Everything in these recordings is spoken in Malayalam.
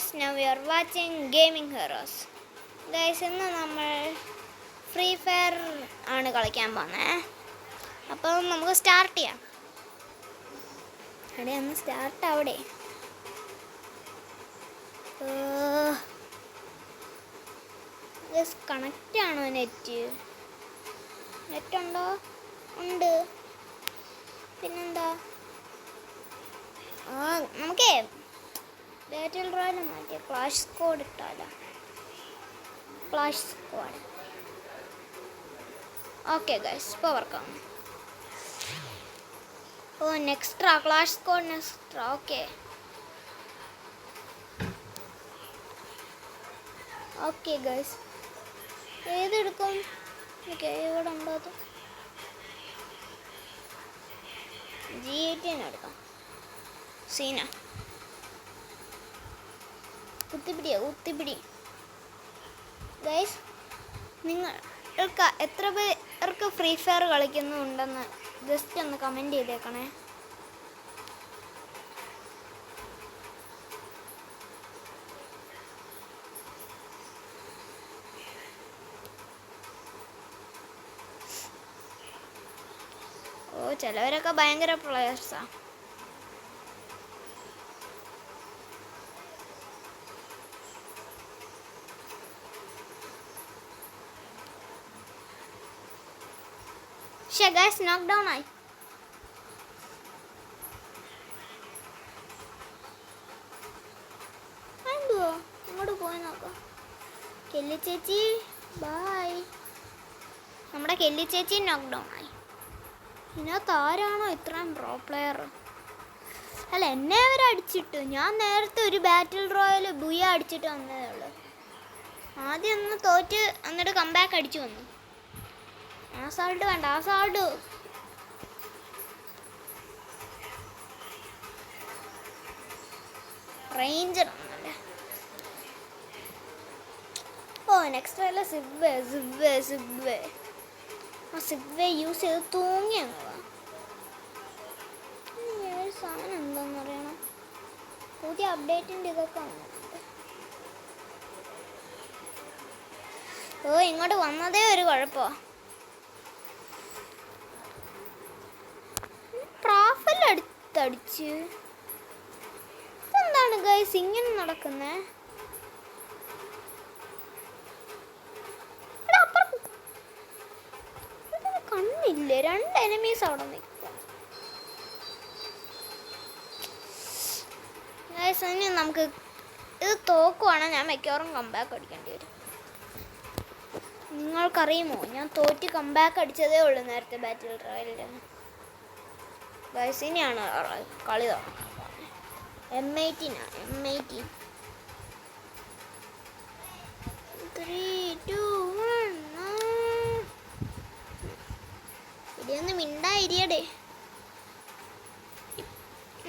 guys, now we are watching Gaming Heroes. Guys, ഇന്ന് നമ്മൾ ഫ്രീ ഫയർ ആണ് കളിക്കാൻ പോകുന്നത്. അപ്പോൾ നമുക്ക് സ്റ്റാർട്ട് ചെയ്യാം. അവിടെ ഒന്ന് സ്റ്റാർട്ട് അവിടെ. കണക്റ്റ് ആണോ നെറ്റ്? നെറ്റ് ഉണ്ടോ? ഉണ്ട്. പിന്നെന്താ? നമുക്കേ ബാറ്റിൽ റോയൽ മാറ്റിയ ക്ലാഷ് സ്ക്വാഡ് ഇട്ടാലോ. Clash squad. ഓക്കെ ഗൈസ്, ഇപ്പോൾ വർക്കാണ്. നെക്സ്ട്രാ ക്ലാഷ് സ്ക്വാഡ് നെക്സ്ട്രാ. ഓക്കെ ഓക്കെ ഗൈസ്, ഏതെടുക്കും? ഓക്കെ, ഇവിടെ ഉണ്ടോ? അത് G18 എടുക്കാം. സീന കുത്തിപ്പിടി. ഗൈസ്, നിങ്ങൾക്ക് എത്ര പേർക്ക് ഫ്രീ ഫയർ കളിക്കുന്നുണ്ടെന്ന് ജസ്റ്റ് ഒന്ന് കമൻറ്റ് ചെയ്തേക്കണേ. ചിലവരൊക്കെ ഭയങ്കര പ്ലെയേഴ്സാണ്. Guys, knock down ആയി. എന്തുവാ അങ്ങോട്ട് പോയി നോക്കാം. കെല്ലി ചേച്ചി ബൈ. നമ്മുടെ കെല്ലി ചേച്ചി നോക്ക് ഡൗൺ ആയി. ഇതിനകത്ത് ആരാണോ ഇത്രയും പ്രോ പ്ലെയർ? അല്ല, എന്നെ അവർ അടിച്ചിട്ടു. ഞാൻ നേരത്തെ ഒരു ബാറ്റിൽ റോയൽ ബുയ അടിച്ചിട്ട് വന്നതേ ഉള്ളൂ. ആദ്യം ഒന്ന് തോറ്റ് എന്നിട്ട് കംബാക്ക് അടിച്ചു വന്നു. ആസാൾട്ട് വേണ്ട, ആസാൾട്ട്. റേഞ്ചർ ആണല്ലേ. നെക്സ്റ്റ് അല്ല സിബ്വേ. ആ സിബ്വേ യൂസ് ചെയ്ത് തൂങ്ങിയെന്നതാ. സാധനം എന്താന്ന് അറിയണം. പുതിയ അപ്ഡേറ്റിൻ്റെ ഇതൊക്കെ വന്നിട്ടുണ്ട്. ഇങ്ങോട്ട് വന്നതേ ഒരു കുഴപ്പമാണ്. അടുത്തടിച്ച് എന്താണ് ഗൈസ് ഇങ്ങനെ നടക്കുന്നേ? കണ്ണില്ലേ? രണ്ട് എനിമീസ് അവിടെ നിൽക്കും. ഗൈസ്, ഇനി നമുക്ക് ഇത് തോക്കുവാണെങ്കിൽ ഞാൻ മിക്കവാറും കംബാക്ക് അടിക്കേണ്ടി വരും. നിങ്ങൾക്കറിയുമോ, ഞാൻ തോറ്റ് കംബാക്ക് അടിച്ചതേ ഉള്ളൂ നേരത്തെ ബാറ്റിൽ റോയലിൽ. ഗൈസ്, ഇനിയാണ് കളി തുടങ്ങുന്നത്. M18 3, 2, 1. ഇടിയൊന്ന് മിണ്ടായിരിയടേ.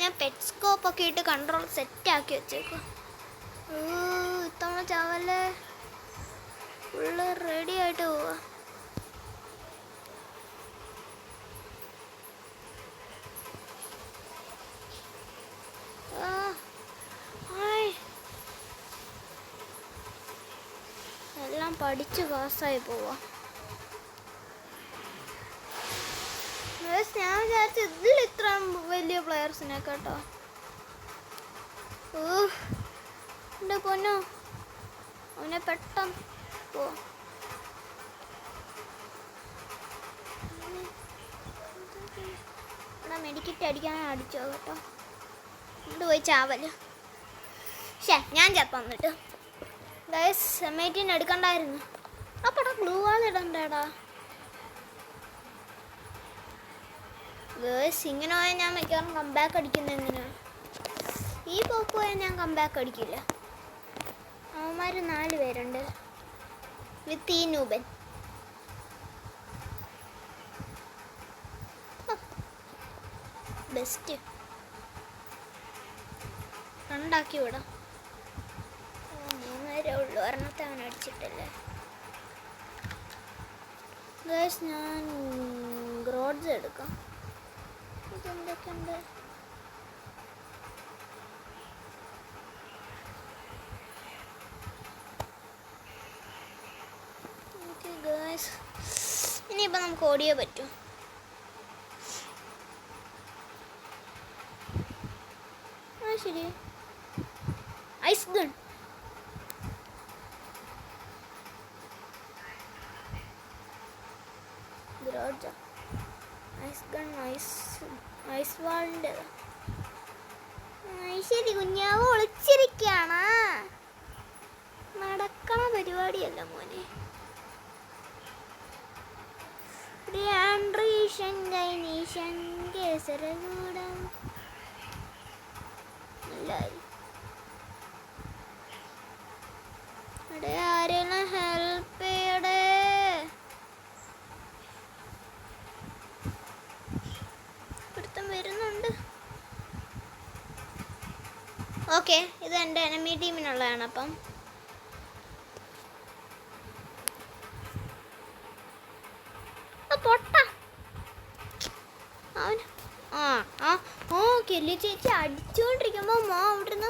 ഞാൻ പെറ്റ് സ്കോപ്പ് ഒക്കെ ഇട്ട് കൺട്രോൾ സെറ്റാക്കി വെച്ചേക്കും. ഇത്തവണ ചാവല്ലേ. ഫുള്ള് റെഡി ആയിട്ട് പോവാ. എല്ലാം പഠിച്ച് പാസ്സായി പോവാ. ഞാൻ വിചാരിച്ച ഇതിൽ ഇത്ര വലിയ പ്ലെയേഴ്സിനെ കേട്ടോ. എൻ്റെ പൊന്നോ, അവനെ പെട്ടെന്ന് പോ. ഇവിടെ മെഡിക്കറ്റ് അടിക്കാൻ അടിച്ചോ കേട്ടോ. ഇവിടെ പോയി ചാവല്. ഞാൻ ചത്ത വന്നിട്ട്. ഗൈസ്, M18 എടുക്കണ്ടായിരുന്നു. അപ്പടാ ഗ്ലൂ വാൾ ഇടണ്ടേടാ. ഗൈസ്, ഇങ്ങനെ പോയാൽ ഞാൻ മിക്കവാറും കംബാക്ക് അടിക്കുന്നത് എങ്ങനെയാണ്? ഈ പോക്ക് പോയാൽ ഞാൻ കംബാക്ക് അടിക്കില്ല. അവന്മാർ 4 പേരുണ്ട് വിത്ത് ഈ നൂബൻ. ബെസ്റ്റ് ഉണ്ടാക്കി വിടാം. 3 പേരേ ഉള്ളൂ. ഒരെണ്ണത്തെ അവൻ അടിച്ചിട്ടല്ലേ. ഗൈസ്, ഞാൻ ഗ്രോഡ്സ് എടുക്കാം. ഇതെന്തൊക്കെയുണ്ട്? ഇനിയിപ്പോൾ നമുക്ക് ഓടിയേ പറ്റൂ. ആ ശരി, ice gun. Ice gun, ice വാളിൻ്റെ. ശരി, കുഞ്ഞാവ് ഒളിച്ചിരിക്കുകയാണ്. നടക്കണ പരിപാടിയല്ല മോനെ. ആരെല്ലാം ഹെൽപ്പ് ചെയ്യടേ. ഒരുത്തൻ വരുന്നുണ്ട്. ഓക്കെ, ഇത് എൻ്റെ എനമി ടീമിനുള്ളതാണ്. അപ്പം പൊട്ട അവൻ കെല്ലി ചേച്ചി അടിച്ചുകൊണ്ടിരിക്കുമ്പോ അവിടുന്ന്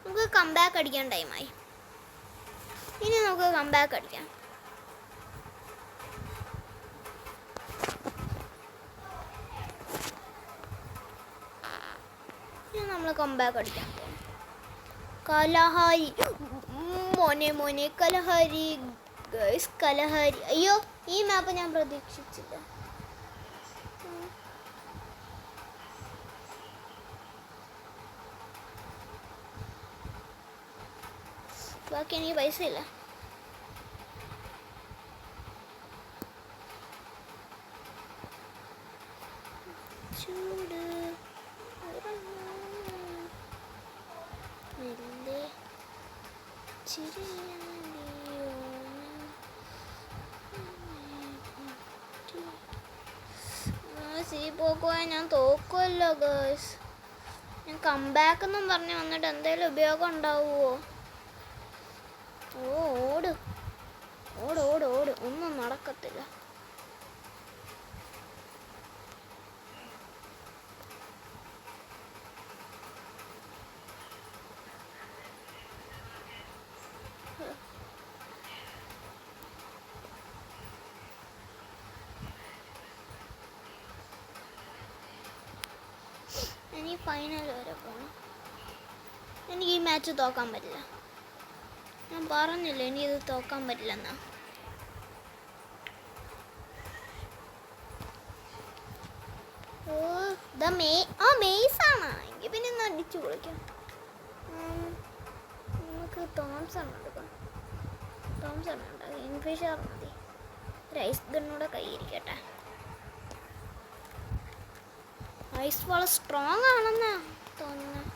നമുക്ക് കംബാക്ക് അടിക്കാൻ ടൈമായി. ഇനി നമുക്ക് കംബാക്ക് അടിക്കാം. ഇനി നമ്മൾ കംബാക്ക് അടിക്കാൻ പോകും. കലഹാരി മോനെ കലഹാരി ഗൈസ്, കലഹാരി. അയ്യോ, ഈ മാപ്പ് ഞാൻ പ്രതീക്ഷിച്ചില്ല. ബാക്കി എനിക്ക് പൈസ ഇല്ല. ചൂട് പോക്കുവാൻ ഞാൻ തോക്കുമല്ലോ ഗേഴ്സ്. ഞാൻ കംബാക്ക് എന്നും പറഞ്ഞ് വന്നിട്ട് എന്തെങ്കിലും ഉപയോഗം ഉണ്ടാവുമോ? ഓട് ഓട് ഓട് ഓട്, ഒന്നും നടക്കത്തില്ല. ഇനി ഫൈനൽ വരെ പോകണം. എനിക്ക് ഈ മാച്ച് തോക്കാൻ പറ്റില്ല. ഞാൻ പറഞ്ഞില്ല ഇനി ഇത് തോക്കാൻ പറ്റില്ലെന്നാ. മെയ്സാണ് എങ്കിൽ പിന്നെ ഒന്ന് അടിച്ചു പൊളിക്കാം. നമുക്ക് തോംസൺ എടുക്കാം. തോംസൺ ഉണ്ട്, കിങ്ഫിഷർ മതി. ഒരു ഐസ് ഗണ്ണൂടെ കയ്യിരിക്കട്ടെ. ഐസ് വളരെ സ്ട്രോങ് ആണെന്നാ തോന്നുന്നത്.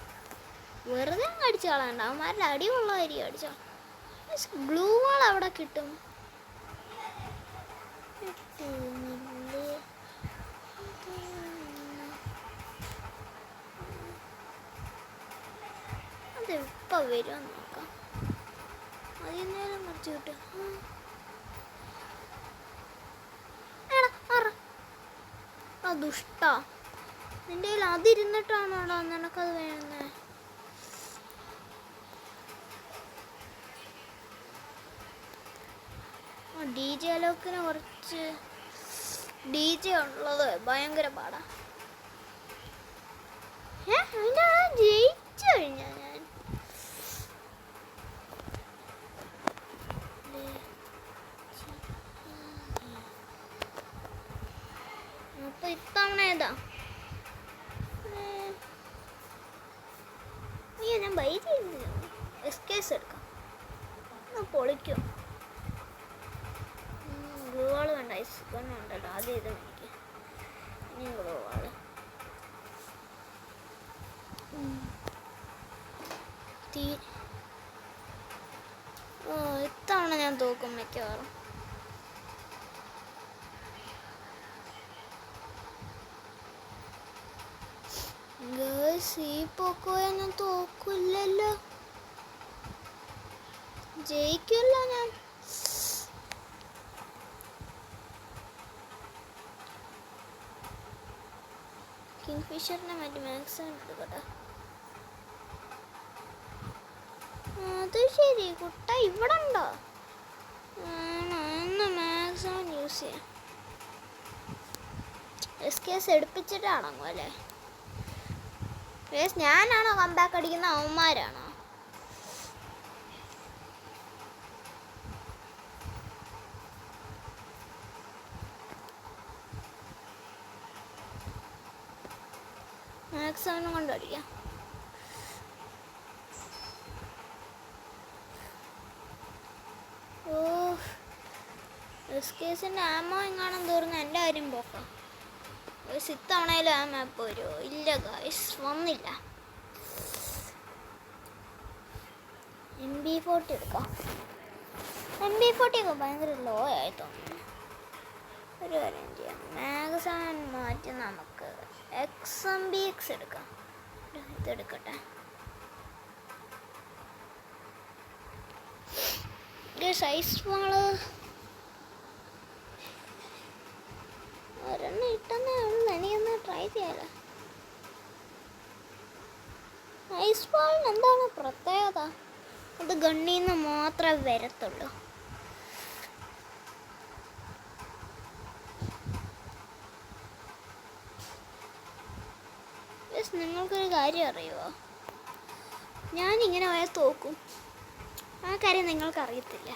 വെറുതെ അടിച്ചു കളയണ്ട, അവന്മാരുടെ അടിയുള്ളതായിരിക്കും അടിച്ചോ. ഗ്ലൂ വാൾ അവിടെ കിട്ടും. അതെപ്പോ വരും നോക്കാം. അതിനേരം കുറച്ച് കിട്ടും. ദുഷ്ട, നിന്റെ കയ്യിൽ അതിരുന്നിട്ടാണോടാ നിനക്കത് വേണമെന്നേ? ഡി ജെ ലോക്കിന് കുറച്ച് ഡി ജെ ഉള്ളത് ഭയങ്കര പാടാ. അതിൻ്റെ ജയിച്ചു കഴിഞ്ഞാ ഞാൻ. അപ്പൊ ഇത്തവണ ഏതാ ഞാൻ ബൈ ചെയ്യുന്നില്ല. എസ്കേസ് എടുക്കാം, പൊളിക്കും. ഗ്ലൂവാള് വേണ്ട, ഐസ് ഗണ്ണുണ്ടല്ലോ, ആദ്യം ഇത് എനിക്ക്. ഇനിയും ഗ്ലൂവാള്. ഇത്തവണ ഞാൻ തോക്കും മിക്കവാറും. ഈ പോക്കോയെ ഞാൻ തോക്കില്ലല്ലോ, ജയിക്കില്ല ഞാൻ. കിങ്ഫിഷറിനെ മാറ്റി മാക്സിമം എടുക്കട്ടെ. അത് ശരി, കുട്ട ഇവിടെ ഉണ്ടോ? ഒന്ന് മാക്സിമം യൂസ് ചെയ്യാം. SKS എടുപ്പിച്ചിട്ടാണോ അല്ലേ? ഞാനാണോ കമ്പാക്ക് അടിക്കുന്ന, അവന്മാരാണോ? മാക്സിമം കൊണ്ടടിക്കാം. ഓ, SKSന്റെ ആമോ എങ്ങാനും തീർന്ന് എൻ്റെ കാര്യം പോക്കാം. ഇത്തവണയിലും ആ മാപ്പ് വരുമോ? ഇല്ല ഗായ്സ്, വന്നില്ല. MB40 എടുക്കാം. MB40 ഒക്കെ ഭയങ്കര ലോ ആയി തോന്നുന്നു. ഒരു കാര്യം ചെയ്യാം, മാഗസിൻ മാറ്റി നമുക്ക് XMBX എടുക്കാം. ഇതെടുക്കട്ടെ. സൈസ് വാള് ഒരെണ്ണം ഇട്ടെന്നേ ഉള്ളൂ. എനിക്കൊന്ന് ട്രൈ ചെയ്യാലോ. ഐസ് വാളിന് എന്താണ് പ്രത്യേകത? അത് ഗണ്ണിൽ നിന്ന് മാത്രമേ വരത്തുള്ളൂ. നിങ്ങൾക്കൊരു കാര്യം അറിയുമോ? ഞാനിങ്ങനെ പോയാൽ തോക്കും. ആ കാര്യം നിങ്ങൾക്കറിയത്തില്ല.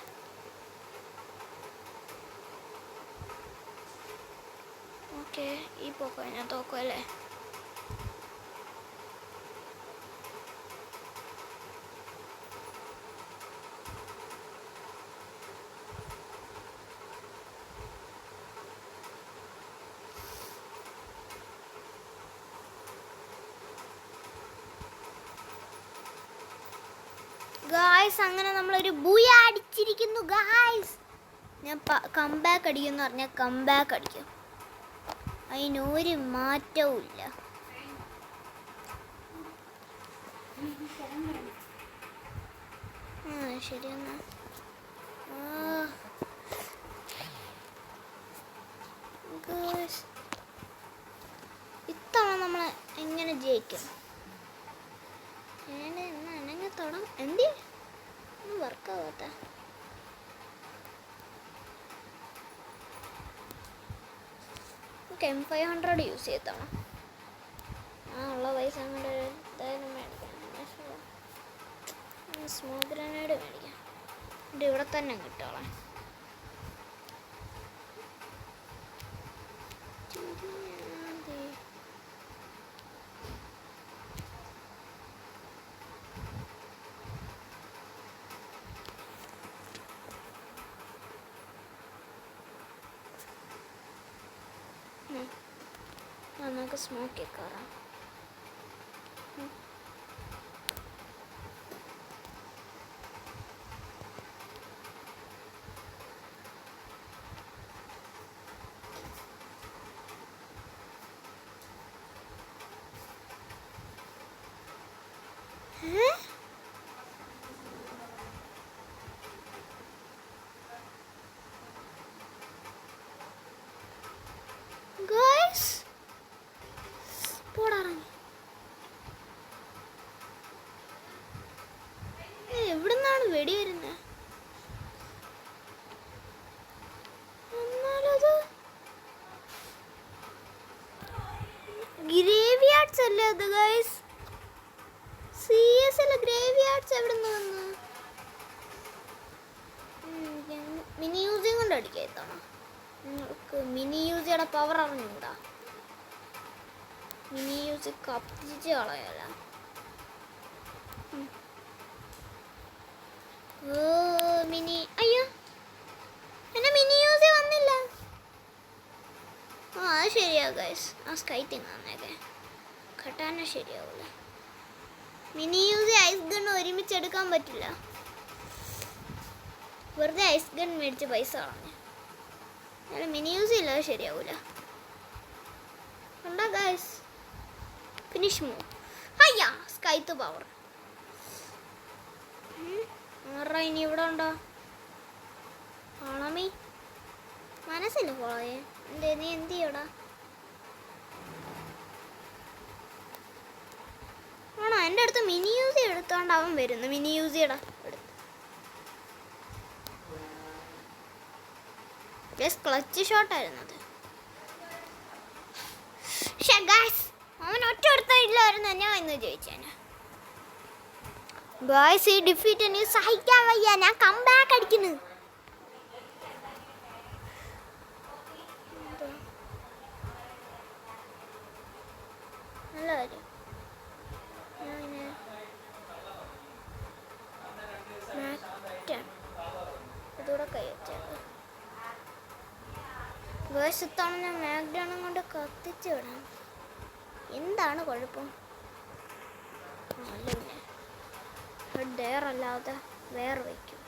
ഓക്കെ, ഈ പോക്കോ ഞാൻ തോക്കും അല്ലേ? ഗായ്സ്, അങ്ങനെ നമ്മളൊരു ബൂയ അടിച്ചിരിക്കുന്നു ഗായ്സ്. ഞാൻ കംബാക്ക് അടിക്കുമെന്ന് പറഞ്ഞാൽ കംബാക്ക് അടിക്കും. അതിനൊരു മാറ്റവും ഇല്ല. ശരി എന്നാ. ഇത്തവണ നമ്മൾ എങ്ങനെ ജയിക്കും? എന്തി വർക്കാവാത്ത M500 യൂസ് ചെയ്തോണം. ഉള്ള പൈസ അങ്ങോട്ട് എന്തായാലും മേടിക്കാം. സ്മോക്ക് ഗ്രനേഡ് മേടിക്കാം. ഇത് ഇവിടെ തന്നെ കിട്ടോളാം. നമുക്ക് സ്മോക്ക് കയറാം. എവിടുന്നാണ് വെടി വരുന്നത്? എന്നാലത് ഗ്രേവിയാർഡ്സ് അല്ലേ അത് ഗൈസ്? CS അല്ല, ഗ്രേവിയാർഡ്സ് എവിടുന്ന് വന്നു? മിനി യൂസിങ് കൊണ്ട് അടിക്കാത്തണം. നിങ്ങൾക്ക് മിനി യൂസിയുടെ പവർ അറിഞ്ഞൂടാ. മിനി യൂസ് കത്തിച്ച് കളയല്ല. മിനി, അയ്യോ എന്നെ മിനി യൂസ് വന്നില്ല. അത് ശരിയാവും ഗൈസ്. ആ സ്കൈറ്റിങ് വന്നേക്കെ കട്ടാന ശരിയാവൂല. മിനി യൂസ് ഐസ് ഗൺ ഒരുമിച്ച് എടുക്കാൻ പറ്റില്ല. വെറുതെ ഐസ് ഗൺ മേടിച്ച് പൈസ കളഞ്ഞു. അല്ല, മിനി യൂസ് ഇല്ല, ശരിയാവൂല. ഉണ്ടോ ഗൈസ്? Finish move. അയ്യാ, സ്കൈത്ത് പവർ. ഇനി ഇവിടെ ഉണ്ടോ? ആണമീ മനസ്സില്ല പോളേ. നീ എന്ത് ചെയ്യടാ? ആണോ? എൻ്റെ അടുത്ത് മിനി യൂസി എടുത്തോണ്ട് അവൻ വരുന്നു. മിനി യൂസിയടാ എടുത്തു. ജസ്റ്റ് ക്ലച്ച് ഷോട്ടായിരുന്നത്. പക്ഷേ ഗായ്സ് അവൻ ഒറ്റ എടുത്തില്ലായിരുന്നു, ഞാൻ ഇന്ന് ജയിച്ചേനെ. ഗായ്സ് ഈ ഡിഫീറ്റ് എനിക്ക് സഹിക്കാൻ വയ്യ. ഞാൻ കം ബാക്ക് അടിക്കുന്നു. നല്ല കാര്യം. ഇതൂടെ കൈ വെച്ചേക്കാം. വേഷത്താണ് ഞാൻ മാക്ഡോണും കൊണ്ട് കത്തിച്ച് വിടാം. എന്താണ് കുഴപ്പം? അല്ല പിന്നെ ഡയറല്ലാതെ വേറെ വയ്ക്കും.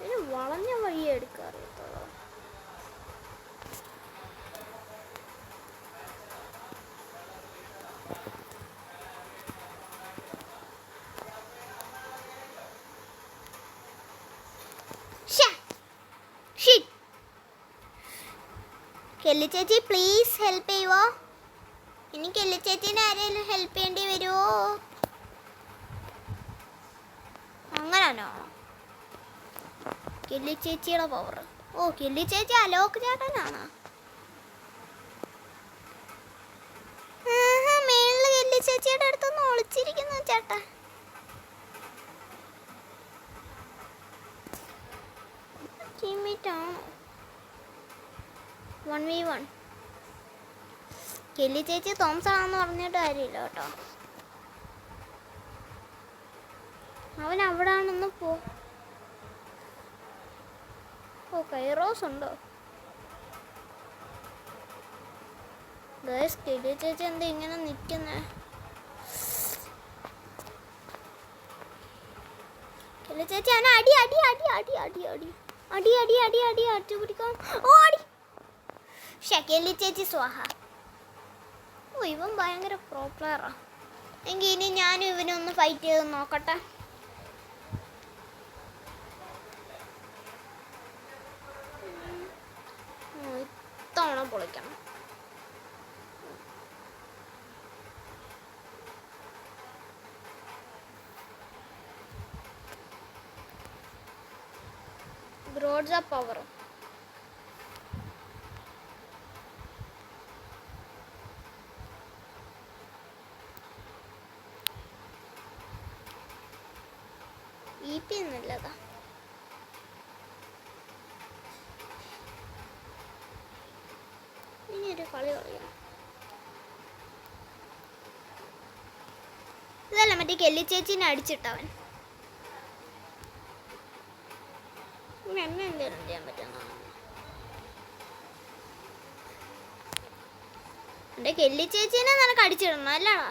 ഇതിന് വളഞ്ഞ വഴി എടുക്കാറിയത്തോളൂ. കെല്ലി ചേച്ചി പ്ലീസ് ഹെൽപ്പ് ചെയ്യുമോ? ഇനി കെല്ലി ചേച്ചീനെ ആരെങ്കിലും ഹെൽപ്പ് ചെയ്യേണ്ടി വരുമോ? അങ്ങനാണോ കെല്ലി ചേച്ചിയുടെ പവർ? ഓ കെല്ലി ചേച്ചി അലോക് ചേട്ടനാണോ? മേളില് കെല്ലി ചേച്ചിയുടെ അടുത്തൊന്ന് ഒളിച്ചിരിക്കുന്നു ചേട്ടാ. ടീമേറ്റാണോ? 1v1. കെല്ലി ചേച്ചി തോംസൺ ആണെന്ന് പറഞ്ഞിട്ട് കാര്യമില്ല കേട്ടോ. അവൻ അവിടെ ആണെന്ന് പോ. ഓ കൈറോസ് ഉണ്ടോ? ഗൈസ് കെല്ലി ചേച്ചി എന്താ ഇങ്ങനെ നിൽക്കുന്നേ? കെല്ലി ചേച്ചി അവനെ അടി അടി അടി അടി അടി അടി അടി അടി അടി അടി അടിച്ചു പിടിക്കാൻ. ഓ അടി. കെല്ലി ചേച്ചി സ്വാഹ. ഓ ഇവൻ ഭയങ്കര പ്രോ പ്ലെയറാ. എങ്കിൽ ഇനി ഞാനും ഇവനൊന്ന് ഫൈറ്റ് ചെയ്ത് നോക്കട്ടെ. ഇത്തവണ പൊളിക്കണം. ഗ്രോഡ്സ പവർ. EP നല്ലതാ. ഇനി ഒരു കളി കളിക്കാം. ഇതല്ല മറ്റേ കെല്ലി ചേച്ചീനെ അടിച്ചിട്ടവൻ. എന്നെ എന്തെങ്കിലും ചെയ്യാൻ പറ്റുന്ന എൻ്റെ കെല്ലി ചേച്ചീനെ നിനക്ക് അടിച്ചിടണം അല്ലടാ.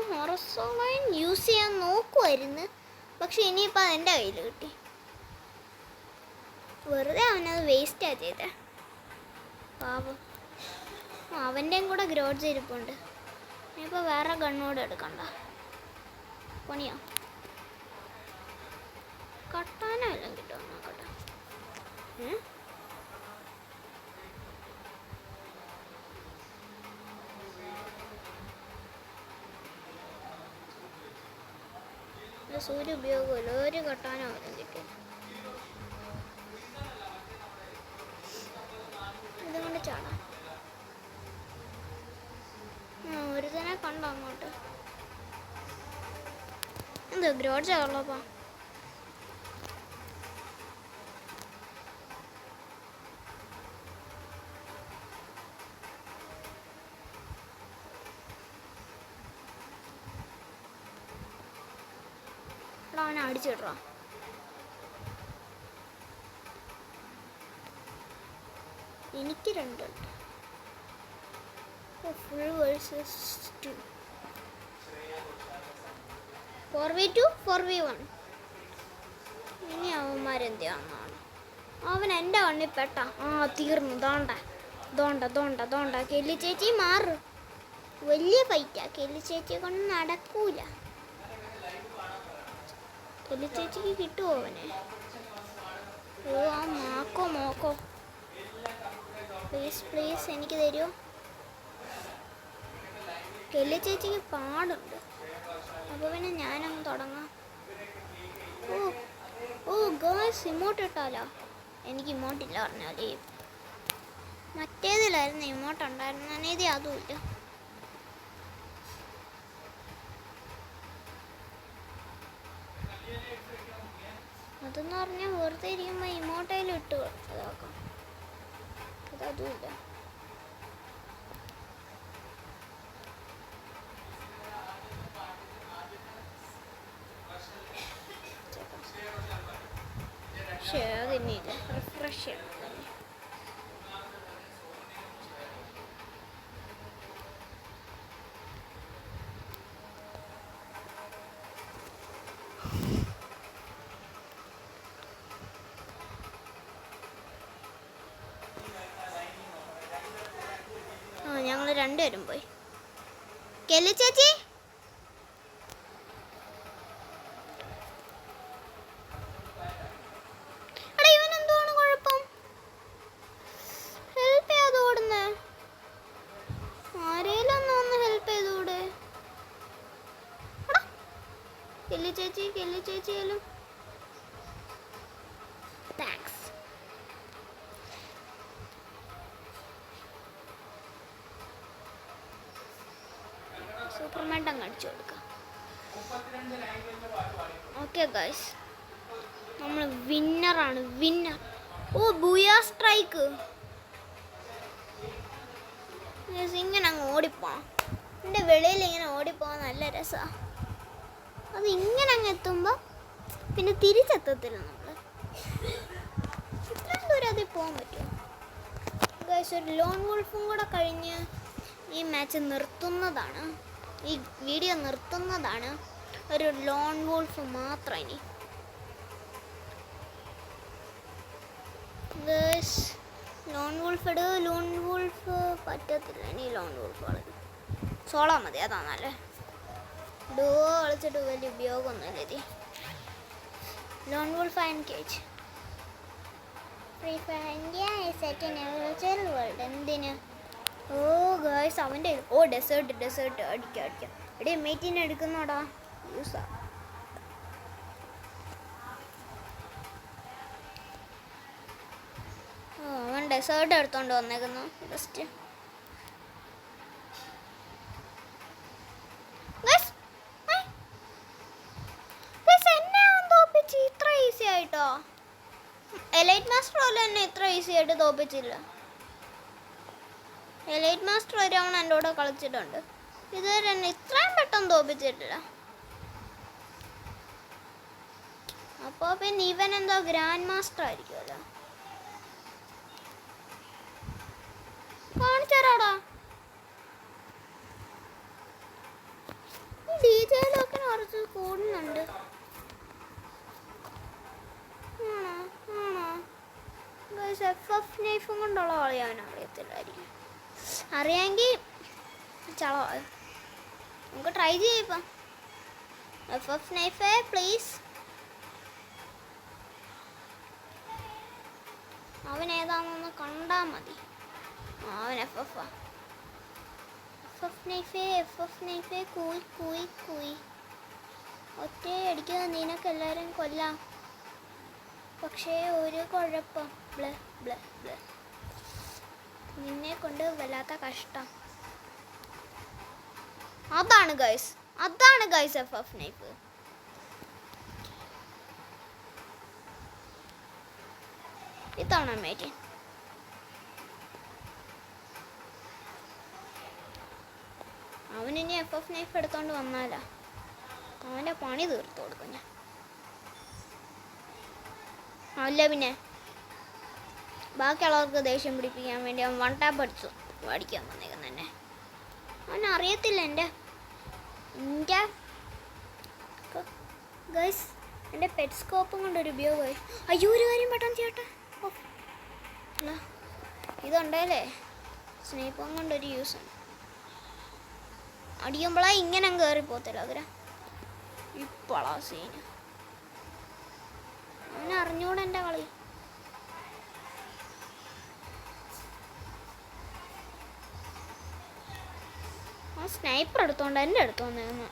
ഹൊറസോൺ യൂസ് ചെയ്യാൻ നോക്കുമായിരുന്നു, പക്ഷെ ഇനിയിപ്പോൾ അതെൻ്റെ കയ്യിൽ കിട്ടി. വെറുതെ അവനത് വേസ്റ്റാണ് ചെയ്തേ പാപം. അവൻ്റെയും കൂടെ ഗ്രോഡ്സ് ഇരിപ്പുണ്ട്. ഇനിയിപ്പോൾ വേറെ ഗണ്ണോട് എടുക്കണ്ട. പണിയോ കട്ടാനോ എല്ലാം കിട്ടുമോ നോക്കട്ടെ. സൂര്യ ഉപയോഗമല്ലോ ഒരു കട്ടാനോ എല്ലാം കിട്ടും. ഇതുകൊണ്ട് ചാടാം. ഒരു തന്നെ കണ്ടോ അങ്ങോട്ട്? എന്തോ ഗ്രോഡ്സ് ഉള്ളപ്പാ. അവനെ അടിച്ചിടോ. എനിക്ക് രണ്ടുണ്ട്. Full versus 2 4v2 4v1. ഇനി അവന്മാരെന്താണെന്നാണ്. അവൻ എൻ്റെ കണ്ണിൽ പെട്ട. തീർന്നു. ദോണ്ട കെല്ലി ചേച്ചി മാറ്. വലിയ ഫൈറ്റാ. കെല്ലി ചേച്ചിയെ കൊണ്ട് നടക്കൂല. കെല്ലി ചേച്ചിക്ക് കിട്ടുമോ അവനെ? ഓ ആ മോക്കോ പ്ലീസ് എനിക്ക് തരുമോ? കെല്ലി ചേച്ചിക്ക് പാടുണ്ട്. അപ്പോൾ പിന്നെ ഞാനങ്ങ് തുടങ്ങാം. ഓ ഇമോട്ട് ഇട്ടാലോ? എനിക്ക് ഇമോട്ടില്ല പറഞ്ഞാലേ. മറ്റേതിലായിരുന്നു ഇമോട്ട് ഉണ്ടായിരുന്നു, ഇത് അതുമില്ല. അതെന്ന് പറഞ്ഞാൽ വെറുതെ ഇരിക്കുമ്പോൾ ഇമോട്ടയിൽ ഇട്ട് ഇതാക്കാം. ഇതതുമില്ല. പക്ഷേ അതിനില്ല, റിഫ്രഷ് ചെയ്യണം. ഞങ്ങൾ രണ്ടുപേരും പോയി. കെല്ലി ചേച്ചി, എടാ ഇവൻ എന്തുവാണ് കുഴപ്പം? ഹെൽപ്പ് ചെയ്യാതെ ഓടുന്നേ. ആരേലും ഒന്ന് ഹെൽപ്പ് ചെയ്തൂടെ? Kelly ചേച്ചിയാലും thanks. സൂപ്പർമാൻ അങ്ങ് അടിച്ചു കൊടുക്കാം. ഓക്കെ ഗൈസ്, നമ്മൾ വിന്നറാണ്, വിന്നർ. ഓ ബൂയാ സ്ട്രൈക്ക്. ഇങ്ങനെ അങ്ങ് ഓടിപ്പോണം. എൻ്റെ വെളിയിൽ ഇങ്ങനെ ഓടിപ്പോകാൻ നല്ല രസമാണ്. അത് ഇങ്ങനെ അങ്ങ് എത്തുമ്പോൾ പിന്നെ തിരിച്ചെത്തത്തില്ല. നമ്മൾ ഇത്രയും ദൂരം അതിൽ പോകാൻ പറ്റുമോ ഗൈസ്? ഒരു ലോൺ വോൾഫും കൂടെ കഴിഞ്ഞ് ഈ മാച്ച് നിർത്തുന്നതാണ്, ഈ വീഡിയോ നിർത്തുന്നതാണ്. ഒരു ലോൺ വോൾഫ് മാത്രം ഇനി. ലോൺ വോൾഫ് ലോൺ വോൾഫ് പറ്റത്തില്ല ഇനി. ലോൺ വോൾഫ് കളി സോളോ മതി, അതാണല്ലേ. ഡുവോ കളിച്ചിട്ട് വലിയ ഉപയോഗമൊന്നുമില്ല ഇത്. Loan wolf and cage free fire India set virtual world. എന്തിന്? ഓ ഗേൾസ് അവൻ്റെ ഡെസേർട്ട് അടിക്കാം. എടേ മേറ്റിനെ എടുക്കുന്നോടാ, യൂസാ. അവൻ ഡെസേർട്ട് എടുത്തോണ്ട് വന്നേക്കുന്നു. ബെസ്റ്റ്. എന്നെ അവൻ തോപ്പിച്ച് ഇത്ര ഈസി ആയിട്ടോ? എലൈറ്റ് മാസ്റ്റർ പോലെ തന്നെ ഇത്ര ഈസി ആയിട്ട് തോപ്പിച്ചില്ല. എലൈറ്റ് മാസ്റ്റർ ഒരു അവൻ എൻ്റെ കൂടെ കളിച്ചിട്ടുണ്ട്. ഇതുവരെ എന്നെ ഇത്രയും പെട്ടെന്ന് തോപ്പിച്ചിട്ടില്ല. അപ്പോൾ പിന്നെ ഇവൻ എന്തോ ഗ്രാൻഡ് മാസ്റ്റർ ആയിരിക്കുമല്ലോ. കാണിച്ചാടാ ഡീജയിലൊക്കെ കുറച്ച് കൂടുന്നുണ്ട്. FF നൈഫും കൊണ്ടുള്ള കളി അവൻ അറിയത്തില്ലായിരിക്കും. അറിയാമെങ്കിൽ ചളോ നമുക്ക് ട്രൈ ചെയ്യാം. FF നൈഫേ പ്ലീസ്. അവൻ ഏതാണെന്ന് കണ്ടാൽ മതി. അവൻ FF നൈഫേ കൂയി. ഒറ്റ അടിക്കുക നിനക്ക് എല്ലാവരും കൊല്ലാം. പക്ഷേ ഒരു കുഴപ്പം, നിന്നെ കൊണ്ട് വല്ലാത്ത കഷ്ടം. അതാണ് ഗൈസ് FF നൈഫ്. ഇതാണ് മേറ്റ്. അവനിനി FF നൈഫ് എടുത്തോണ്ട് വന്നാലാ അവൻ്റെ പണി തീർത്തു കൊടുക്കും ഞാൻ. അല്ല പിന്നെ ബാക്കിയുള്ളവർക്ക് ദേഷ്യം പിടിപ്പിക്കാൻ വേണ്ടി അവൻ 1 ടാപ്പ് അടിച്ചു അടിക്കാൻ വന്നേക്കുന്ന തന്നെ. അവനറിയത്തില്ല എൻ്റെ ഗൈസ് എൻ്റെ പെറ്റ് സ്കോപ്പും കൊണ്ടൊരു ഉപയോഗമായി. അയ്യോ ഒരു കാര്യം പെട്ടെന്ന് ചെയ്യട്ടെ. അല്ല ഇതുണ്ടല്ലേ സ്നേപ്പം കൊണ്ടൊരു യൂസ് ഉണ്ട്. അടിക്കുമ്പോഴാ ഇങ്ങനെ കയറിപ്പോത്തില്ല അവരെ. ഇപ്പോളാ സീന്. അവനെ അറിഞ്ഞൂടെ എൻ്റെ കളി. അവൻ സ്നൈപ്പർ എടുത്തോണ്ട് എൻ്റെ അടുത്ത് വന്നു.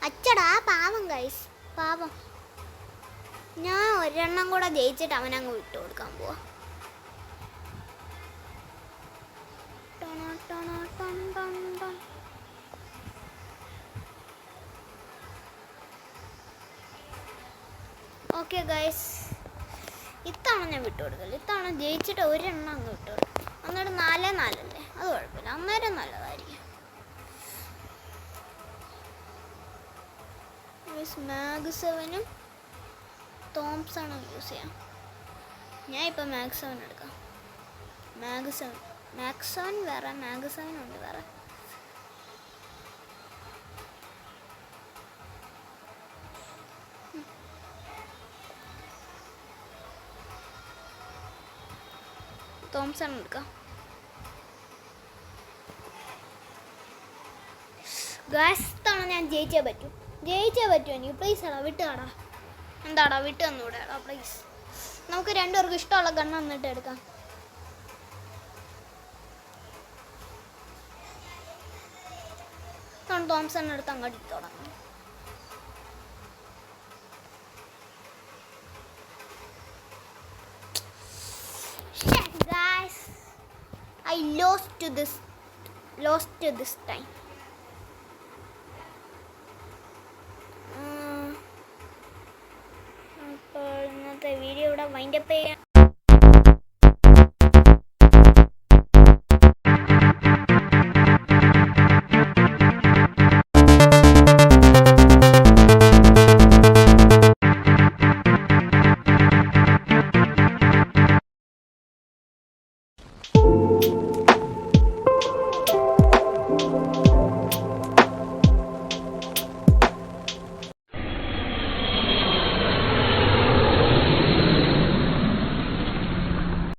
അച്ചടാ പാവം ഗൈസ്, പാവം. ഞാൻ ഒരെണ്ണം കൂടെ ജയിച്ചിട്ട് അവനങ്ങ് വിട്ടു കൊടുക്കാൻ പോവാ. ഓക്കെ ഗൈസ്, ഇത്തവണ ഞാൻ വിട്ടു കൊടുക്കില്ല. ഇത്തവണ ജയിച്ചിട്ട് ഒരെണ്ണം അങ്ങ് വിട്ടു കൊടുക്കും. അന്നേരം 4-4 അല്ലേ, അത് കുഴപ്പമില്ല, അന്നേരം നല്ലതായിരിക്കും. മാഗ് 7ഉം തോംസണും യൂസ് ചെയ്യാം. ഞാൻ ഇപ്പം മാഗ് 7 എടുക്കാം. മാഗ് 7 വേറെ, മാഗ് 7 ഉണ്ട് വേറെ. തോംസൺ എടുക്കാം. ഗൈസ്, ഇത്തവണ ഞാൻ ജയിച്ചേ പറ്റൂ എനിക്ക്. പ്ലീസ് എടാ, വിട്ടുകാടാ. എന്താടാ, വിട്ട് തന്നൂടെ എടാ പ്ലീസ്. നമുക്ക് രണ്ടുപേർക്കും ഇഷ്ടമുള്ള ഗണ്ണ് വന്നിട്ട് എടുക്കാം. തോംസൺ എടുത്ത് അങ്ങോട്ട് തുടങ്ങാം. Guys, I lost to this time. അപ്പോൾ ഇന്നത്തെ വീഡിയോ ഇവിടെ വൈൻഡപ്പ് ചെയ്യാം.